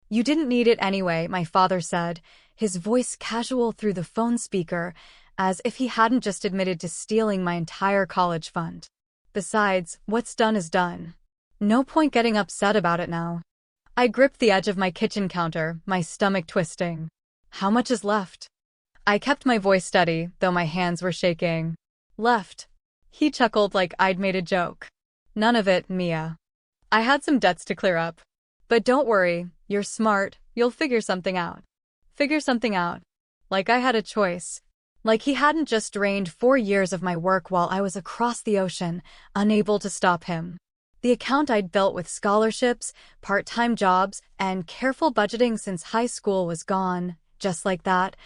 You didn't need it anyway, my father said, his voice casual through the phone speaker, as if he hadn't just admitted to stealing my entire college fund. Besides, what's done is done. No point getting upset about it now. I gripped the edge of my kitchen counter, my stomach twisting. How much is left? I kept my voice steady, though my hands were shaking. Left. He chuckled like I'd made a joke. None of it, Mia. I had some debts to clear up. But don't worry, you're smart, you'll figure something out. Figure something out. Like I had a choice. Like he hadn't just drained 4 years of my work while I was across the ocean, unable to stop him. The account I'd built with scholarships, part-time jobs, and careful budgeting since high school was gone, just like that,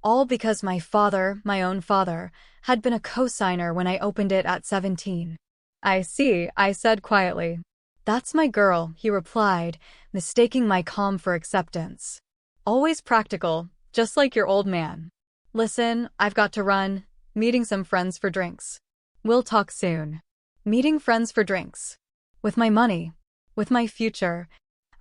all because my father, my own father, had been a co-signer when I opened it at 17. I see, I said quietly. That's my girl, he replied, mistaking my calm for acceptance. Always practical, just like your old man. Listen, I've got to run, meeting some friends for drinks. We'll talk soon. Meeting friends for drinks. With my money. With my future.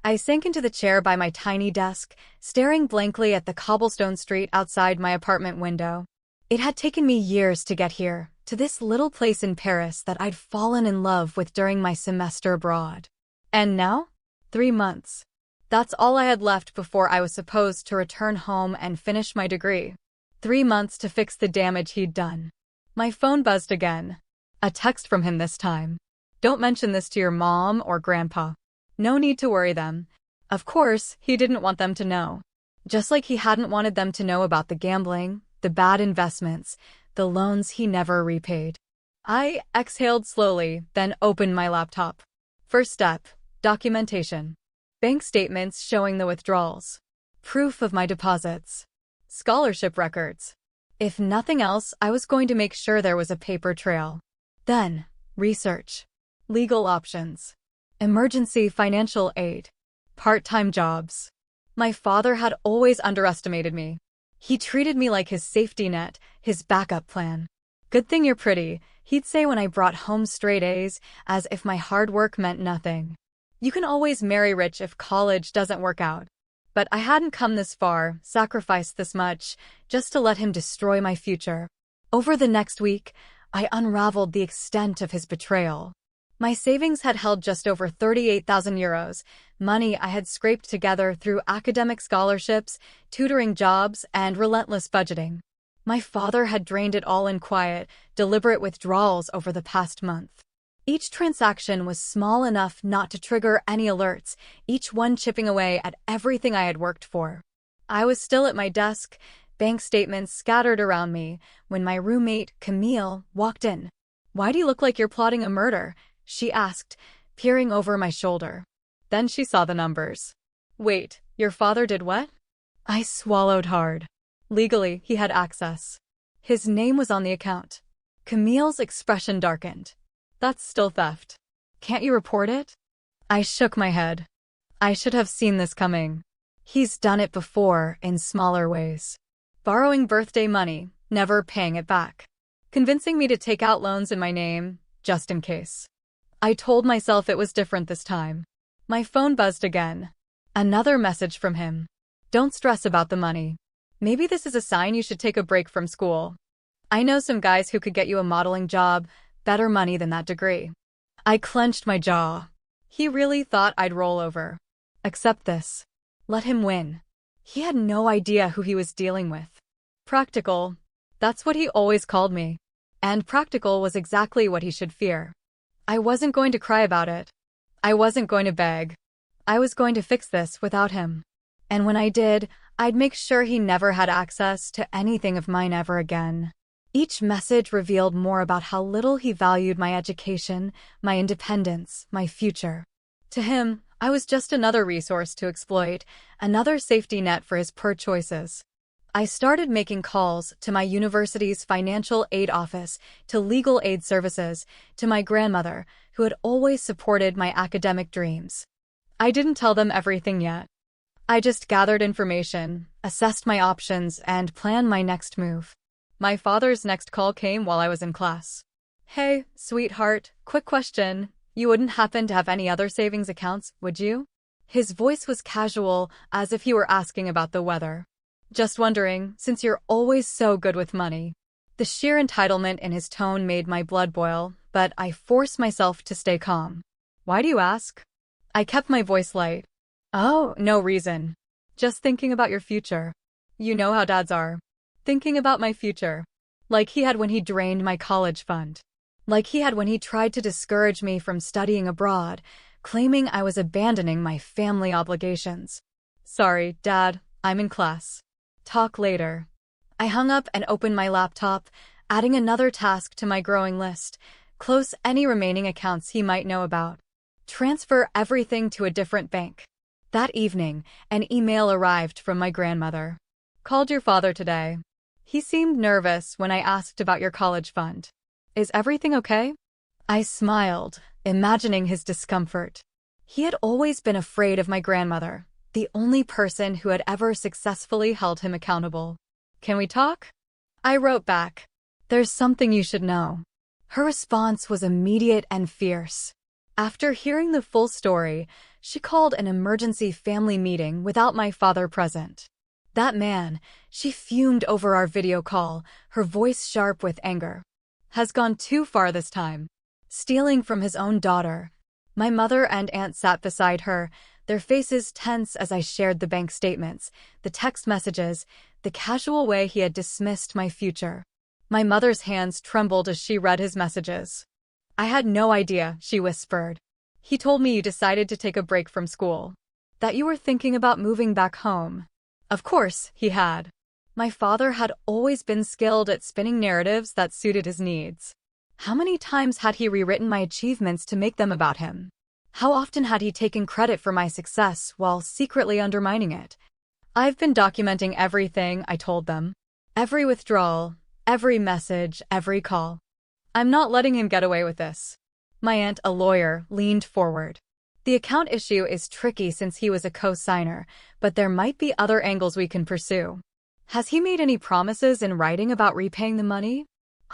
I sank into the chair by my tiny desk, staring blankly at the cobblestone street outside my apartment window. It had taken me years to get here, to this little place in Paris that I'd fallen in love with during my semester abroad. And now? 3 months. That's all I had left before I was supposed to return home and finish my degree. 3 months to fix the damage he'd done. My phone buzzed again. A text from him this time. Don't mention this to your mom or grandpa. No need to worry them. Of course, he didn't want them to know. Just like he hadn't wanted them to know about the gambling, the bad investments, the loans he never repaid. I exhaled slowly, then opened my laptop. First step, documentation. Bank statements showing the withdrawals. Proof of my deposits. Scholarship records. If nothing else, I was going to make sure there was a paper trail. Then, research. Legal options. Emergency financial aid. Part-time jobs. My father had always underestimated me. He treated me like his safety net, his backup plan. Good thing you're pretty, he'd say when I brought home straight A's, as if my hard work meant nothing. You can always marry rich if college doesn't work out. But I hadn't come this far, sacrificed this much, just to let him destroy my future. Over the next week, I unraveled the extent of his betrayal. My savings had held just over 38,000 euros, money I had scraped together through academic scholarships, tutoring jobs, and relentless budgeting. My father had drained it all in quiet, deliberate withdrawals over the past month. Each transaction was small enough not to trigger any alerts, each one chipping away at everything I had worked for. I was still at my desk, bank statements scattered around me, when my roommate, Camille, walked in. "Why do you look like you're plotting a murder?" she asked, peering over my shoulder. Then she saw the numbers. "Wait, your father did what?" I swallowed hard. Legally, he had access. His name was on the account. Camille's expression darkened. "That's still theft. Can't you report it?" I shook my head. I should have seen this coming. He's done it before, in smaller ways. Borrowing birthday money, never paying it back. Convincing me to take out loans in my name, just in case. I told myself it was different this time. My phone buzzed again. Another message from him. "Don't stress about the money. Maybe this is a sign you should take a break from school. I know some guys who could get you a modeling job, better money than that degree." I clenched my jaw. He really thought I'd roll over. Accept this. Let him win. He had no idea who he was dealing with. Practical. That's what he always called me. And practical was exactly what he should fear. I wasn't going to cry about it. I wasn't going to beg. I was going to fix this without him. And when I did, I'd make sure he never had access to anything of mine ever again. Each message revealed more about how little he valued my education, my independence, my future. To him, I was just another resource to exploit, another safety net for his poor choices. I started making calls to my university's financial aid office, to legal aid services, to my grandmother, who had always supported my academic dreams. I didn't tell them everything yet. I just gathered information, assessed my options, and planned my next move. My father's next call came while I was in class. "Hey, sweetheart, quick question. You wouldn't happen to have any other savings accounts, would you?" His voice was casual, as if he were asking about the weather. Just wondering, since you're always so good with money. The sheer entitlement in his tone made my blood boil, but I forced myself to stay calm. Why do you ask? I kept my voice light. Oh, no reason. Just thinking about your future. You know how dads are. Thinking about my future. Like he had when he drained my college fund. Like he had when he tried to discourage me from studying abroad, claiming I was abandoning my family obligations. Sorry, Dad, I'm in class. Talk later. I hung up and opened my laptop, adding another task to my growing list. Close any remaining accounts he might know about. Transfer everything to a different bank. That evening, an email arrived from my grandmother. Called your father today. He seemed nervous when I asked about your college fund. Is everything okay? I smiled, imagining his discomfort. He had always been afraid of my grandmother, the only person who had ever successfully held him accountable. Can we talk? I wrote back. There's something you should know. Her response was immediate and fierce. After hearing the full story, she called an emergency family meeting without my father present. That man, she fumed over our video call, her voice sharp with anger. Has gone too far this time. Stealing from his own daughter. My mother and aunt sat beside her, their faces tense as I shared the bank statements, the text messages, the casual way he had dismissed my future. My mother's hands trembled as she read his messages. I had no idea, she whispered. He told me you decided to take a break from school. That you were thinking about moving back home. Of course, he had. My father had always been skilled at spinning narratives that suited his needs. How many times had he rewritten my achievements to make them about him? How often had he taken credit for my success while secretly undermining it? I've been documenting everything, I told them. Every withdrawal, every message, every call. I'm not letting him get away with this. My aunt, a lawyer, leaned forward. The account issue is tricky since he was a co-signer, but there might be other angles we can pursue. Has he made any promises in writing about repaying the money?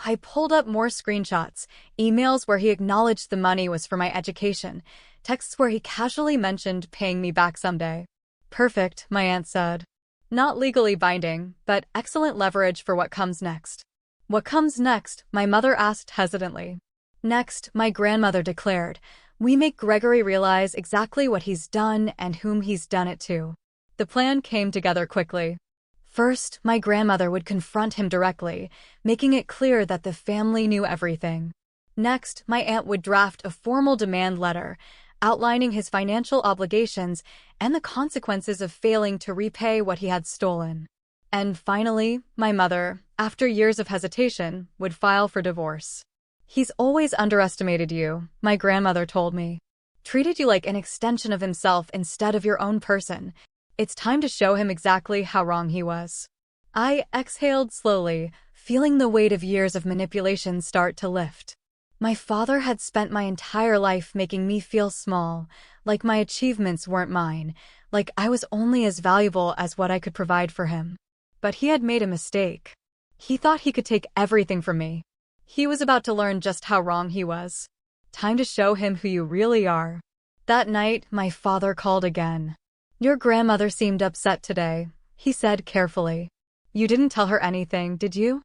I pulled up more screenshots, emails where he acknowledged the money was for my education, texts where he casually mentioned paying me back someday. Perfect, my aunt said. Not legally binding, but excellent leverage for what comes next. What comes next? My mother asked hesitantly. Next, my grandmother declared, we make Gregory realize exactly what he's done and whom he's done it to. The plan came together quickly. First, my grandmother would confront him directly, making it clear that the family knew everything. Next, my aunt would draft a formal demand letter, outlining his financial obligations and the consequences of failing to repay what he had stolen. And finally, my mother, after years of hesitation, would file for divorce. He's always underestimated you, my grandmother told me. Treated you like an extension of himself instead of your own person. It's time to show him exactly how wrong he was. I exhaled slowly, feeling the weight of years of manipulation start to lift. My father had spent my entire life making me feel small, like my achievements weren't mine, like I was only as valuable as what I could provide for him. But he had made a mistake. He thought he could take everything from me. He was about to learn just how wrong he was. Time to show him who you really are. That night, my father called again. Your grandmother seemed upset today, he said carefully. You didn't tell her anything, did you?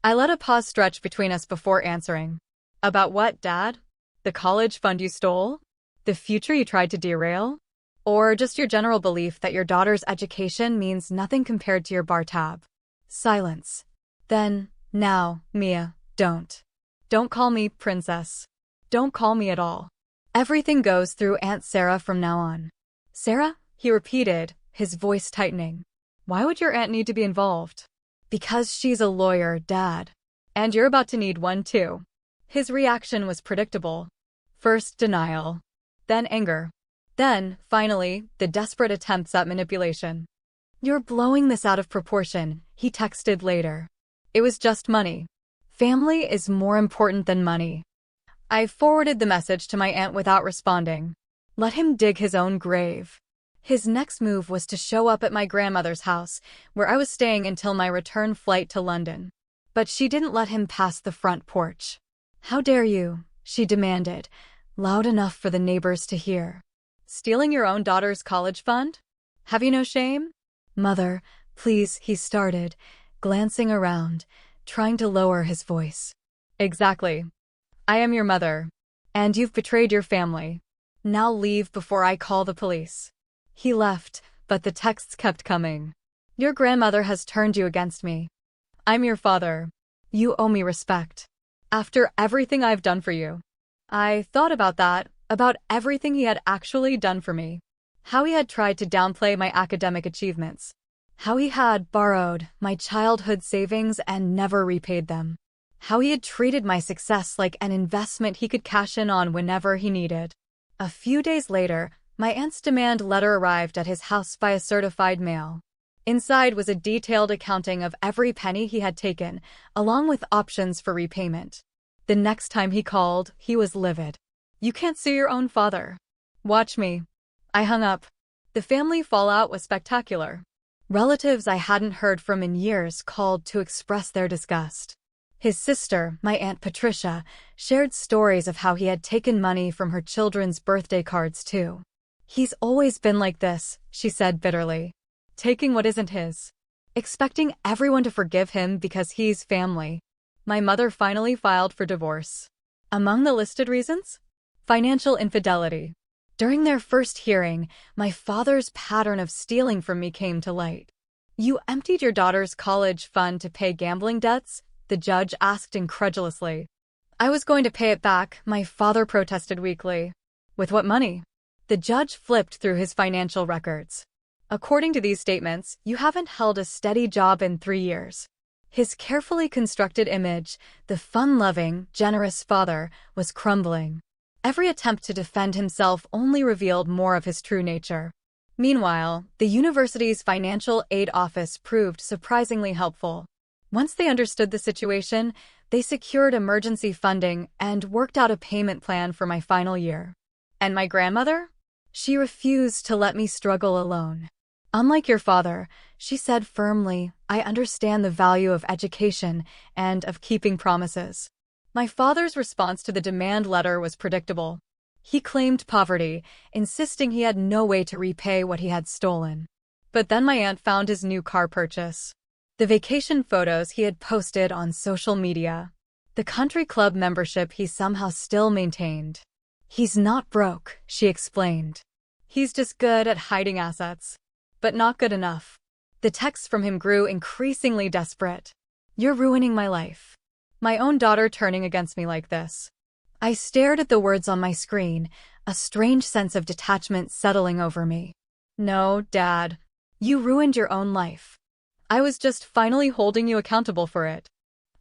I let a pause stretch between us before answering. About what, Dad? The college fund you stole? The future you tried to derail? Or just your general belief that your daughter's education means nothing compared to your bar tab? Silence. Then, now, Mia, don't. Don't call me princess. Don't call me at all. Everything goes through Aunt Sarah from now on. Sarah? He repeated, his voice tightening. Why would your aunt need to be involved? Because she's a lawyer, Dad. And you're about to need one too. His reaction was predictable. First denial. Then anger. Then, finally, the desperate attempts at manipulation. You're blowing this out of proportion, he texted later. It was just money. Family is more important than money. I forwarded the message to my aunt without responding. Let him dig his own grave. His next move was to show up at my grandmother's house, where I was staying until my return flight to London. But she didn't let him pass the front porch. How dare you, she demanded, loud enough for the neighbors to hear. Stealing your own daughter's college fund? Have you no shame? Mother, please, he started, glancing around, trying to lower his voice. Exactly. I am your mother. And you've betrayed your family. Now leave before I call the police. He left, but the texts kept coming. Your grandmother has turned you against me. I'm your father. You owe me respect. After everything I've done for you. I thought about that, about everything he had actually done for me. How he had tried to downplay my academic achievements. How he had borrowed my childhood savings and never repaid them. How he had treated my success like an investment he could cash in on whenever he needed. A few days later, my aunt's demand letter arrived at his house via certified mail. Inside was a detailed accounting of every penny he had taken, along with options for repayment. The next time he called, he was livid. You can't sue your own father. Watch me. I hung up. The family fallout was spectacular. Relatives I hadn't heard from in years called to express their disgust. His sister, my Aunt Patricia, shared stories of how he had taken money from her children's birthday cards too. He's always been like this, she said bitterly. Taking what isn't his. Expecting everyone to forgive him because he's family. My mother finally filed for divorce. Among the listed reasons? Financial infidelity. During their first hearing, my father's pattern of stealing from me came to light. You emptied your daughter's college fund to pay gambling debts? The judge asked incredulously. I was going to pay it back, my father protested weakly. With what money? The judge flipped through his financial records. According to these statements, you haven't held a steady job in 3 years. His carefully constructed image, the fun-loving, generous father, was crumbling. Every attempt to defend himself only revealed more of his true nature. Meanwhile, the university's financial aid office proved surprisingly helpful. Once they understood the situation, they secured emergency funding and worked out a payment plan for my final year. And my grandmother? She refused to let me struggle alone. Unlike your father, she said firmly, I understand the value of education and of keeping promises. My father's response to the demand letter was predictable. He claimed poverty, insisting he had no way to repay what he had stolen. But then my aunt found his new car purchase. The vacation photos he had posted on social media. The country club membership he somehow still maintained. He's not broke, she explained. He's just good at hiding assets. But not good enough. The texts from him grew increasingly desperate. You're ruining my life. My own daughter turning against me like this. I stared at the words on my screen, a strange sense of detachment settling over me. No, Dad. You ruined your own life. I was just finally holding you accountable for it.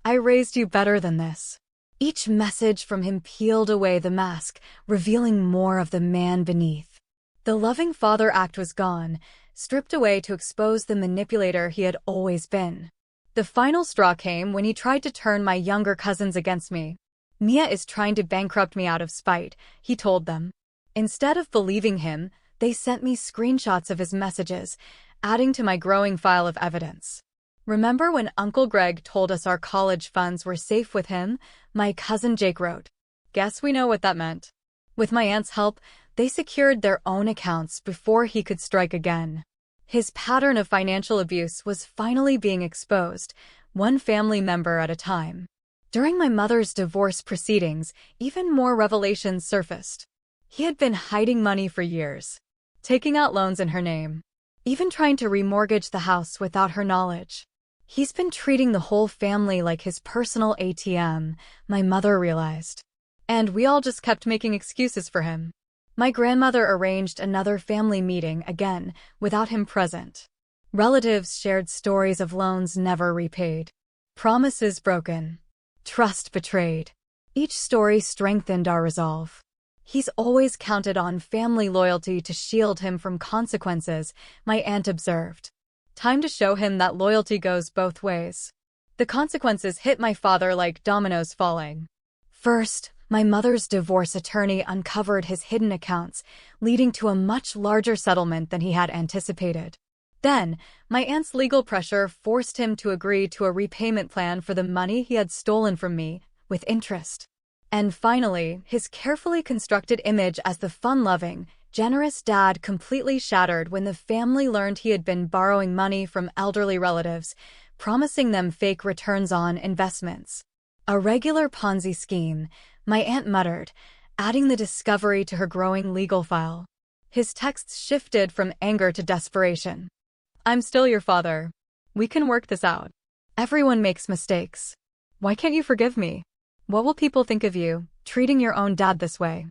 I raised you better than this. Each message from him peeled away the mask, revealing more of the man beneath. The loving father act was gone, stripped away to expose the manipulator he had always been. The final straw came when he tried to turn my younger cousins against me. Mia is trying to bankrupt me out of spite, he told them. Instead of believing him, they sent me screenshots of his messages, adding to my growing file of evidence. Remember when Uncle Greg told us our college funds were safe with him? My cousin Jake wrote. Guess we know what that meant. With my aunt's help, they secured their own accounts before he could strike again. His pattern of financial abuse was finally being exposed, one family member at a time. During my mother's divorce proceedings, even more revelations surfaced. He had been hiding money for years, taking out loans in her name, even trying to remortgage the house without her knowledge. He's been treating the whole family like his personal ATM, my mother realized. And we all just kept making excuses for him. My grandmother arranged another family meeting again, without him present. Relatives shared stories of loans never repaid, promises broken, trust betrayed. Each story strengthened our resolve. He's always counted on family loyalty to shield him from consequences, my aunt observed. Time to show him that loyalty goes both ways. The consequences hit my father like dominoes falling. First, my mother's divorce attorney uncovered his hidden accounts, leading to a much larger settlement than he had anticipated. Then, my aunt's legal pressure forced him to agree to a repayment plan for the money he had stolen from me, with interest. And finally, his carefully constructed image as the fun-loving, generous dad completely shattered when the family learned he had been borrowing money from elderly relatives, promising them fake returns on investments. A regular Ponzi scheme, my aunt muttered, adding the discovery to her growing legal file. His texts shifted from anger to desperation. I'm still your father. We can work this out. Everyone makes mistakes. Why can't you forgive me? What will people think of you, treating your own dad this way?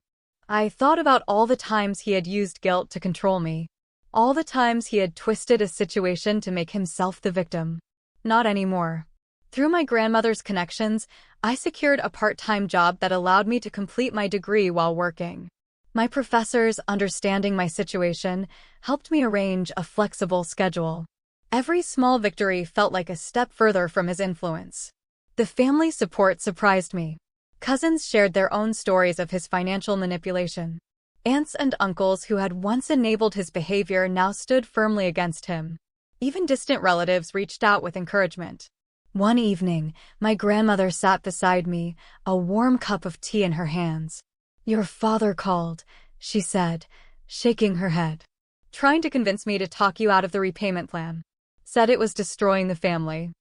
I thought about all the times he had used guilt to control me. All the times he had twisted a situation to make himself the victim. Not anymore. Through my grandmother's connections, I secured a part-time job that allowed me to complete my degree while working. My professors, understanding my situation, helped me arrange a flexible schedule. Every small victory felt like a step further from his influence. The family support surprised me. Cousins shared their own stories of his financial manipulation. Aunts and uncles who had once enabled his behavior now stood firmly against him. Even distant relatives reached out with encouragement. One evening, my grandmother sat beside me, a warm cup of tea in her hands. "Your father called," she said, shaking her head. "Trying to convince me to talk you out of the repayment plan. Said it was destroying the family."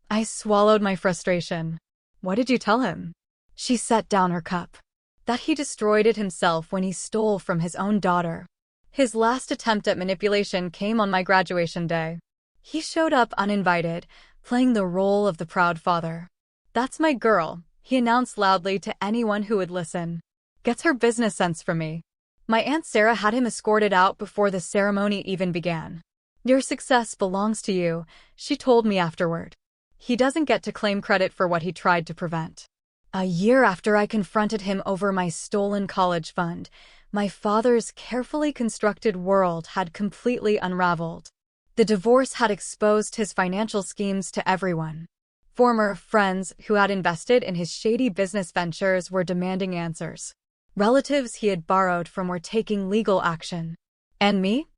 I swallowed my frustration. "What did you tell him?" She set down her cup. "That he destroyed it himself when he stole from his own daughter. His last attempt at manipulation came on my graduation day. He showed up uninvited, playing the role of the proud father. 'That's my girl,' he announced loudly to anyone who would listen. 'Gets her business sense from me.' My Aunt Sarah had him escorted out before the ceremony even began. 'Your success belongs to you,' she told me afterward. 'He doesn't get to claim credit for what he tried to prevent.' A year after I confronted him over my stolen college fund, my father's carefully constructed world had completely unraveled. The divorce had exposed his financial schemes to everyone. Former friends who had invested in his shady business ventures were demanding answers. Relatives he had borrowed from were taking legal action. And me?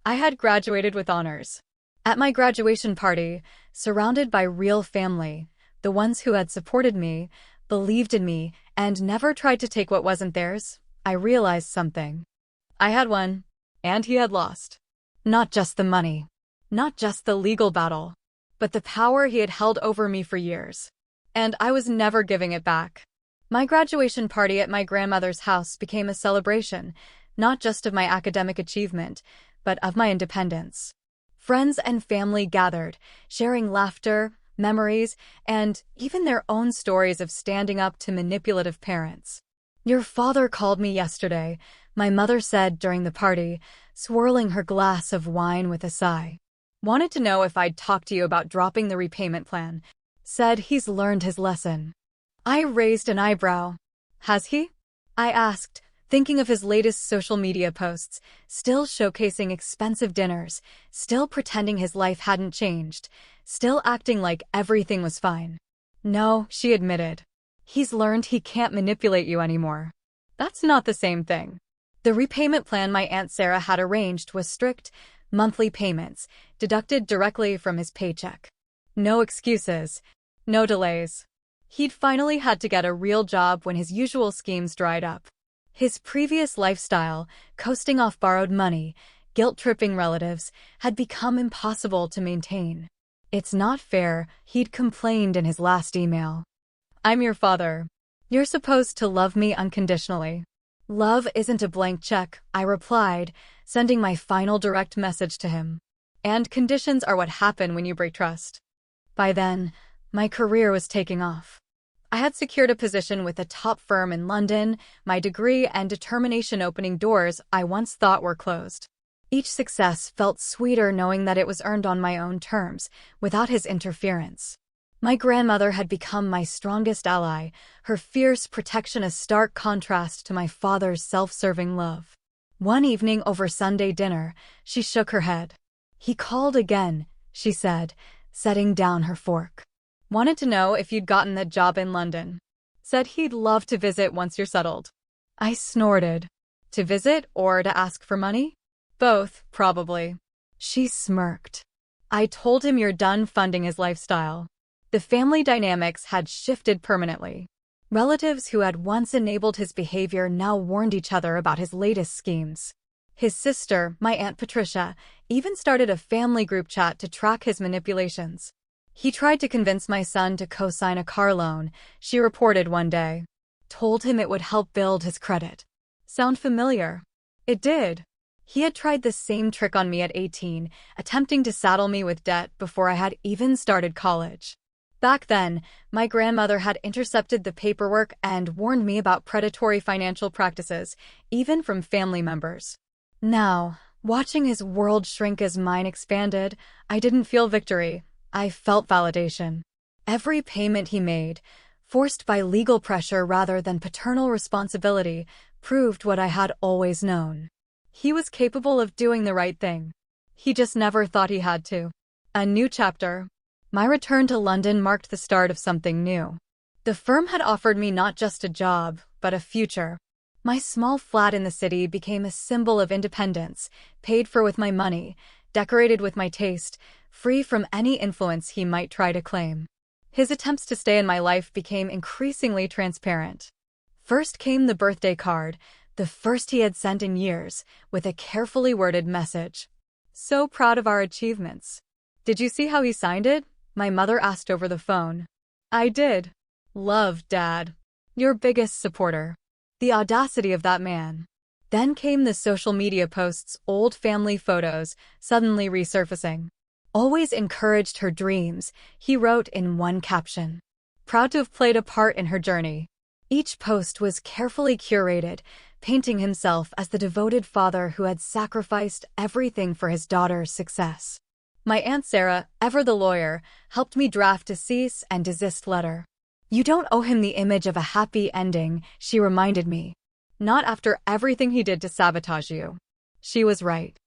I had graduated with honors. At my graduation party, surrounded by real family, the ones who had supported me, believed in me, and never tried to take what wasn't theirs, I realized something. I had won, and he had lost. Not just the money, not just the legal battle, but the power he had held over me for years. And I was never giving it back. My graduation party at my grandmother's house became a celebration, not just of my academic achievement, but of my independence. Friends and family gathered, sharing laughter, memories, and even their own stories of standing up to manipulative parents. "Your father called me yesterday," my mother said during the party, swirling her glass of wine with a sigh. "Wanted to know if I'd talk to you about dropping the repayment plan. Said he's learned his lesson." I raised an eyebrow. "Has he?" I asked, thinking of his latest social media posts, still showcasing expensive dinners, still pretending his life hadn't changed, still acting like everything was fine. "No," she admitted. "He's learned he can't manipulate you anymore." That's not the same thing. The repayment plan my Aunt Sarah had arranged was strict, monthly payments, deducted directly from his paycheck. No excuses, no delays. He'd finally had to get a real job when his usual schemes dried up. His previous lifestyle, coasting off borrowed money, guilt-tripping relatives, had become impossible to maintain. "It's not fair," he'd complained in his last email. "I'm your father. You're supposed to love me unconditionally." "Love isn't a blank check," I replied, sending my final direct message to him. "And conditions are what happen when you break trust." By then, my career was taking off. I had secured a position with a top firm in London, my degree and determination opening doors I once thought were closed. Each success felt sweeter knowing that it was earned on my own terms, without his interference. My grandmother had become my strongest ally, her fierce protection a stark contrast to my father's self-serving love. One evening over Sunday dinner, she shook her head. "He called again," she said, setting down her fork. "Wanted to know if you'd gotten that job in London. Said he'd love to visit once you're settled." I snorted. "To visit or to ask for money?" "Both, probably." She smirked. "I told him you're done funding his lifestyle." The family dynamics had shifted permanently. Relatives who had once enabled his behavior now warned each other about his latest schemes. His sister, my Aunt Patricia, even started a family group chat to track his manipulations. He tried to convince my son to co-sign a car loan, she reported one day. Told him it would help build his credit. Sound familiar? It did. He had tried the same trick on me at 18, attempting to saddle me with debt before I had even started college. Back then, my grandmother had intercepted the paperwork and warned me about predatory financial practices, even from family members. Now, watching his world shrink as mine expanded, I didn't feel victory. I felt validation. Every payment he made, forced by legal pressure rather than paternal responsibility, proved what I had always known. He was capable of doing the right thing. He just never thought he had to. A new chapter. My return to London marked the start of something new. The firm had offered me not just a job, but a future. My small flat in the city became a symbol of independence, paid for with my money, decorated with my taste, free from any influence he might try to claim. His attempts to stay in my life became increasingly transparent. First came the birthday card, the first he had sent in years, with a carefully worded message. So proud of our achievements. Did you see how he signed it? My mother asked over the phone. I did. Love, Dad. Your biggest supporter. The audacity of that man. Then came the social media posts, old family photos, suddenly resurfacing. Always encouraged her dreams, he wrote in one caption. Proud to have played a part in her journey. Each post was carefully curated, painting himself as the devoted father who had sacrificed everything for his daughter's success. My Aunt Sarah, ever the lawyer, helped me draft a cease and desist letter. You don't owe him the image of a happy ending, she reminded me. Not after everything he did to sabotage you. She was right.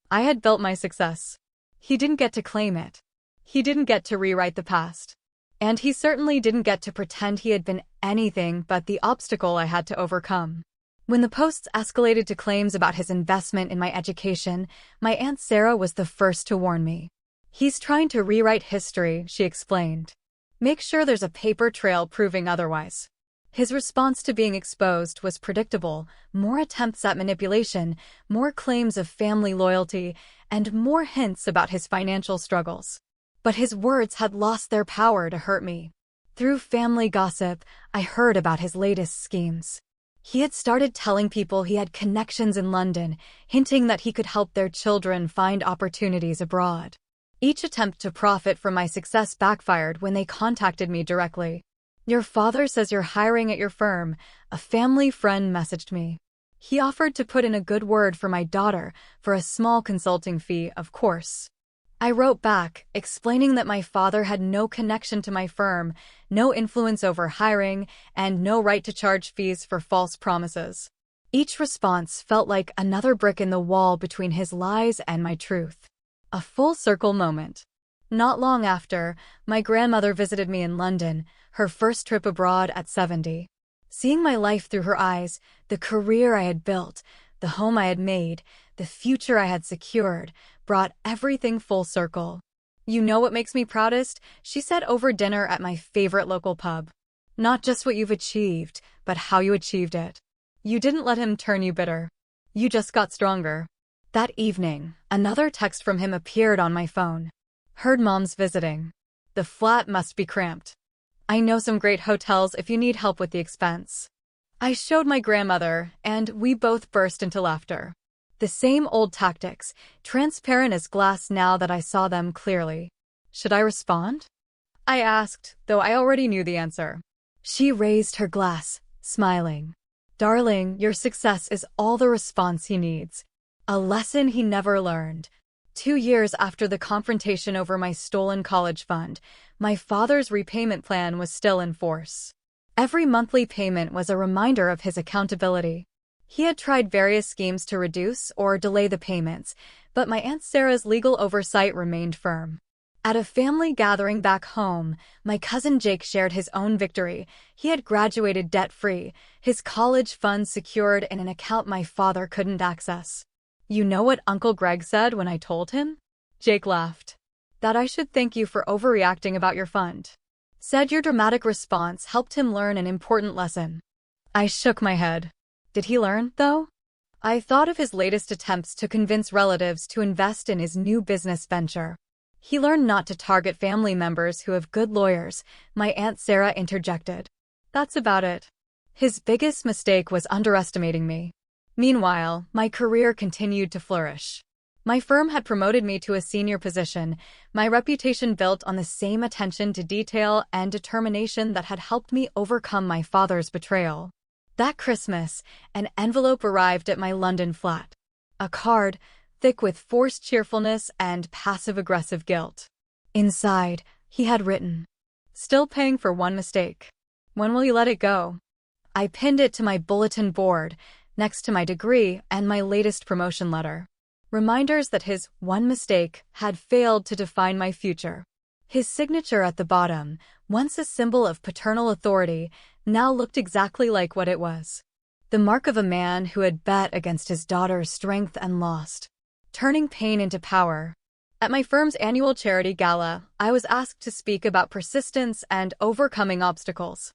I had built my success. He didn't get to claim it. He didn't get to rewrite the past. And he certainly didn't get to pretend he had been anything but the obstacle I had to overcome. When the posts escalated to claims about his investment in my education, my Aunt Sarah was the first to warn me. He's trying to rewrite history, she explained. Make sure there's a paper trail proving otherwise. His response to being exposed was predictable: more attempts at manipulation, more claims of family loyalty, and more hints about his financial struggles. But his words had lost their power to hurt me. Through family gossip, I heard about his latest schemes. He had started telling people he had connections in London, hinting that he could help their children find opportunities abroad. Each attempt to profit from my success backfired when they contacted me directly. Your father says you're hiring at your firm, a family friend messaged me. He offered to put in a good word for my daughter, for a small consulting fee, of course. I wrote back, explaining that my father had no connection to my firm, no influence over hiring, and no right to charge fees for false promises. Each response felt like another brick in the wall between his lies and my truth. A full circle moment. Not long after, my grandmother visited me in London, her first trip abroad at 70. Seeing my life through her eyes, the career I had built, the home I had made, the future I had secured, brought everything full circle. You know what makes me proudest? She said over dinner at my favorite local pub. Not just what you've achieved, but how you achieved it. You didn't let him turn you bitter. You just got stronger. That evening, another text from him appeared on my phone. Heard Mom's visiting. The flat must be cramped. I know some great hotels if you need help with the expense. I showed my grandmother, and we both burst into laughter. The same old tactics, transparent as glass now that I saw them clearly. Should I respond? I asked, though I already knew the answer. She raised her glass, smiling. Darling, your success is all the response he needs. A lesson he never learned. 2 years after the confrontation over my stolen college fund, my father's repayment plan was still in force. Every monthly payment was a reminder of his accountability. He had tried various schemes to reduce or delay the payments, but my Aunt Sarah's legal oversight remained firm. At a family gathering back home, my cousin Jake shared his own victory. He had graduated debt-free, his college funds secured in an account my father couldn't access. You know what Uncle Greg said when I told him? Jake laughed. That I should thank you for overreacting about your fund. Said your dramatic response helped him learn an important lesson. I shook my head. Did he learn, though? I thought of his latest attempts to convince relatives to invest in his new business venture. He learned not to target family members who have good lawyers, my Aunt Sarah interjected. That's about it. His biggest mistake was underestimating me. Meanwhile, my career continued to flourish. My firm had promoted me to a senior position, my reputation built on the same attention to detail and determination that had helped me overcome my father's betrayal. That Christmas, an envelope arrived at my London flat. A card, thick with forced cheerfulness and passive-aggressive guilt. Inside, he had written, "Still paying for one mistake. When will you let it go?" I pinned it to my bulletin board, next to my degree and my latest promotion letter. Reminders that his one mistake had failed to define my future. His signature at the bottom, once a symbol of paternal authority, now looked exactly like what it was. The mark of a man who had bet against his daughter's strength and lost, turning pain into power. At my firm's annual charity gala, I was asked to speak about persistence and overcoming obstacles.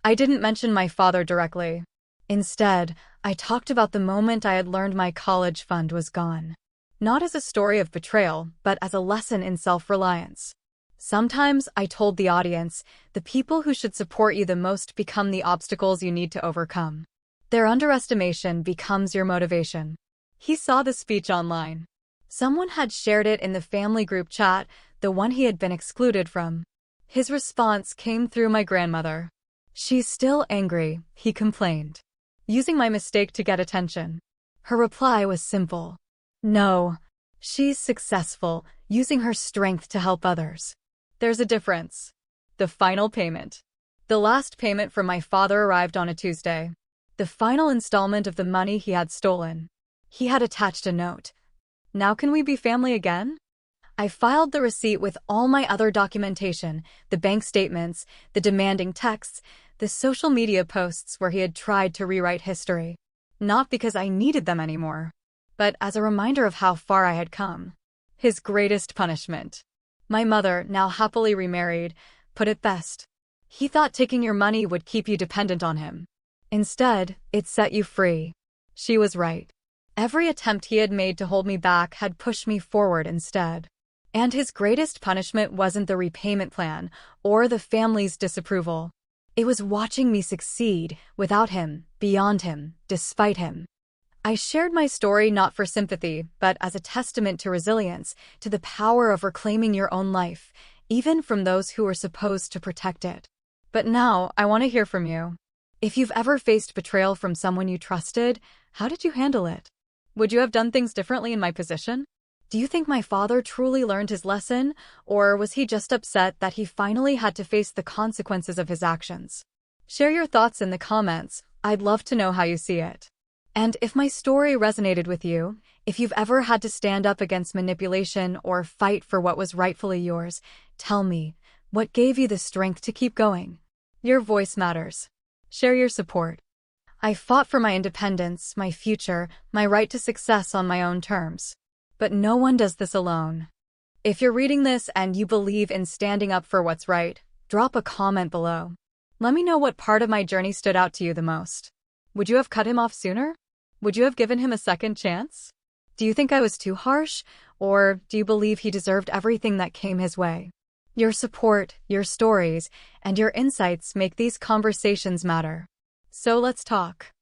I didn't mention my father directly. Instead, I talked about the moment I had learned my college fund was gone. Not as a story of betrayal, but as a lesson in self-reliance. Sometimes, I told the audience, the people who should support you the most become the obstacles you need to overcome. Their underestimation becomes your motivation. He saw the speech online. Someone had shared it in the family group chat, the one he had been excluded from. His response came through my grandmother. "She's still angry," he complained, using my mistake to get attention. Her reply was simple. "No, she's successful, using her strength to help others." There's a difference. The final payment. The last payment from my father arrived on a Tuesday. The final installment of the money he had stolen. He had attached a note. "Now can we be family again?" I filed the receipt with all my other documentation, the bank statements, the demanding texts, the social media posts where he had tried to rewrite history. Not because I needed them anymore, but as a reminder of how far I had come. His greatest punishment. My mother, now happily remarried, put it best. He thought taking your money would keep you dependent on him. Instead, it set you free. She was right. Every attempt he had made to hold me back had pushed me forward instead. And his greatest punishment wasn't the repayment plan or the family's disapproval. It was watching me succeed, without him, beyond him, despite him. I shared my story not for sympathy, but as a testament to resilience, to the power of reclaiming your own life, even from those who were supposed to protect it. But now, I want to hear from you. If you've ever faced betrayal from someone you trusted, how did you handle it? Would you have done things differently in my position? Do you think my father truly learned his lesson, or was he just upset that he finally had to face the consequences of his actions? Share your thoughts in the comments. I'd love to know how you see it. And if my story resonated with you, if you've ever had to stand up against manipulation or fight for what was rightfully yours, tell me, what gave you the strength to keep going? Your voice matters. Share your support. I fought for my independence, my future, my right to success on my own terms. But no one does this alone. If you're reading this and you believe in standing up for what's right, drop a comment below. Let me know what part of my journey stood out to you the most. Would you have cut him off sooner? Would you have given him a second chance? Do you think I was too harsh, or do you believe he deserved everything that came his way? Your support, your stories, and your insights make these conversations matter. So let's talk.